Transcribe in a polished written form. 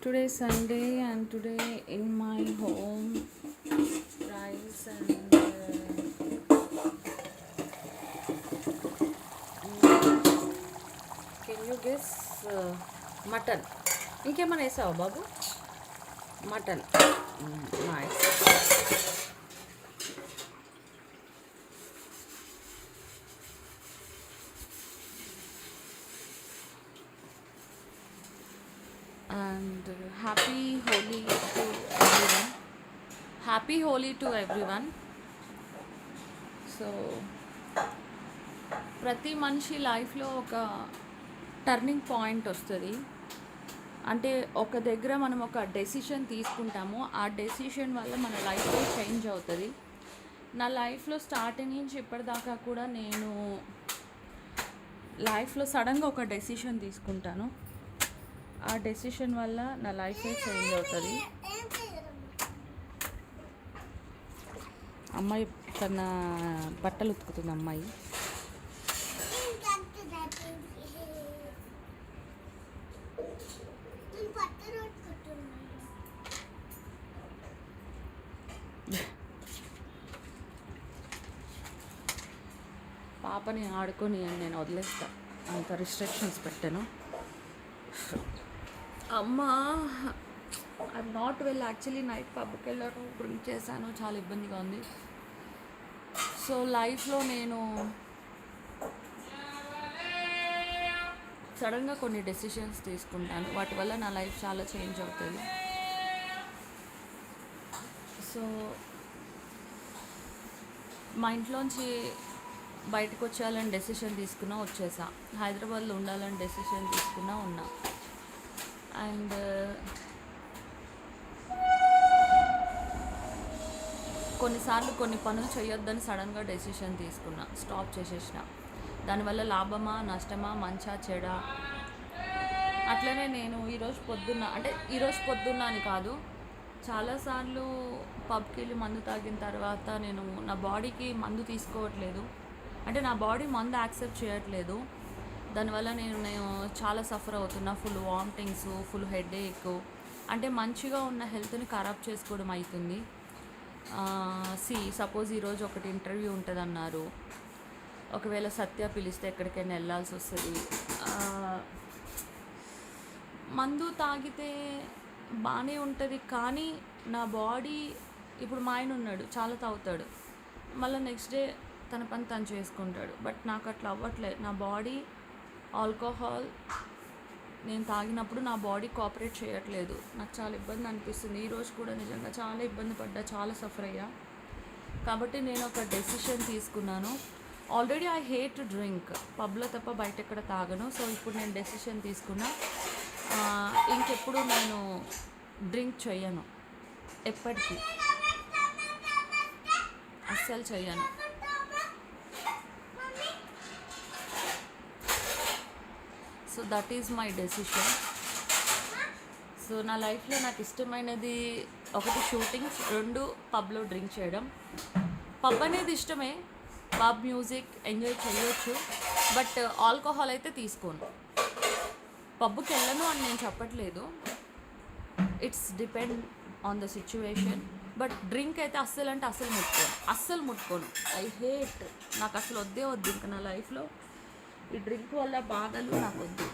Today is Sunday and today in my home rice and can you guess mutton. ఇంకేమైనా వేసావా బాబు? Mutton. Nice. And happy Holi to everyone. Happy Holi to everyone. So ప్రతి మనిషి లైఫ్లో ఒక turning point వస్తుంది. అంటే ఒక దగ్గర మనం ఒక డెసిషన్ తీసుకుంటాము, ఆ డెసిషన్ వల్ల మన లైఫ్ చేంజ్ అవుతుంది. నా లైఫ్లో స్టార్టింగ్ నుంచి ఇప్పటిదాకా కూడా నేను లైఫ్లో సడన్గా ఒక డెసిషన్ తీసుకుంటాను, ఆ డెసిషన్ వల్ల నా లైఫ్ చేంజ్ అవుతుంది. అమ్మాయి తన బట్టలు ఉతుకుతుంది. అమ్మాయి పాపని ఆడుకొని నేను వదిలేస్తా, అంత రిస్ట్రిక్షన్స్ పెట్టాను. అమ్మ I'm not well, actually night పబ్కి వెళ్ళాను, డ్రింక్ చేశాను, చాలా ఇబ్బందిగా ఉంది. సో లైఫ్లో నేను సడన్గా కొన్ని డెసిషన్స్ తీసుకుంటాను, వాటి వల్ల నా లైఫ్ చాలా చేంజ్ అవుతుంది. సో మా ఇంట్లోంచి బయటకు వచ్చేయాలని డెసిషన్ తీసుకున్నా, వచ్చేసా. హైదరాబాద్లో ఉండాలని డెసిషన్ తీసుకున్నా, ఉన్నా. అండ్ కొన్నిసార్లు కొన్ని పనులు చేయొద్దని సడన్గా డెసిషన్ తీసుకున్నా, స్టాప్ చేసేసిన. దానివల్ల లాభమా నష్టమా మంచా చెడా. అట్లనే నేను ఈరోజు పొద్దున్న అని కాదు, చాలాసార్లు పబ్కి వెళ్ళి మందు తాగిన తర్వాత నేను నా బాడీకి మందు తీసుకోవట్లేదు, అంటే నా బాడీ మందు యాక్సెప్ట్ చేయట్లేదు. దానివల్ల నేను చాలా సఫర్ అవుతున్నా. ఫుల్ వామిటింగ్స్, ఫుల్ హెడేక్, అంటే మంచిగా ఉన్న హెల్త్ని ఖరాబ్ చేసుకోవడం అవుతుంది. సపోజ్ ఈరోజు ఒకటి ఇంటర్వ్యూ ఉంటుంది అన్నారు, ఒకవేళ సత్య పిలిస్తే ఎక్కడికైనా వెళ్ళాల్సి వస్తుంది. మందు తాగితే బాగానే ఉంటుంది, కానీ నా బాడీ, ఇప్పుడు మా ఆయన ఉన్నాడు, చాలా తాగుతాడు, మళ్ళీ నెక్స్ట్ డే తన పని తను చేసుకుంటాడు. బట్ నాకు అట్లా అవ్వట్లేదు. నా బాడీ ఆల్కహాల్ నేను తాగినప్పుడు నా బాడీ కోఆపరేట్ చేయట్లేదు. నాకు చాలా ఇబ్బంది అనిపిస్తుంది. ఈరోజు కూడా నిజంగా చాలా ఇబ్బంది పడ్డా, చాలా సఫర్ అయ్యా. కాబట్టి నేను ఒక డెసిషన్ తీసుకున్నాను. ఆల్రెడీ ఐ హేట్ డ్రింక్, పబ్లో తప్ప బయట ఎక్కడ తాగను. సో ఇప్పుడు నేను డెసిషన్ తీసుకున్నా, ఇంకెప్పుడు నేను డ్రింక్ చెయ్యను, ఎప్పటికీ అస్సలు చెయ్యను. So that is my decision. So నా లైఫ్లో నాకు ఇష్టమైనది ఒకటి షూటింగ్స్, 2 పబ్లో డ్రింక్ చేయడం. పబ్ అనేది ఇష్టమే, పబ్ మ్యూజిక్ ఎంజాయ్ చేయొచ్చు, బట్ ఆల్కహాల్ అయితే తీసుకోను. పబ్కి వెళ్ళను అని నేను చెప్పట్లేదు, it's depend on the situation. But drink అయితే అస్సలు ముట్టుకోను. ఐ హేట్, నాకు అసలు వద్దు ఇంకా నా లైఫ్లో ఈ డ్రింక్ వల్ల బాధలు నాకు వద్దు.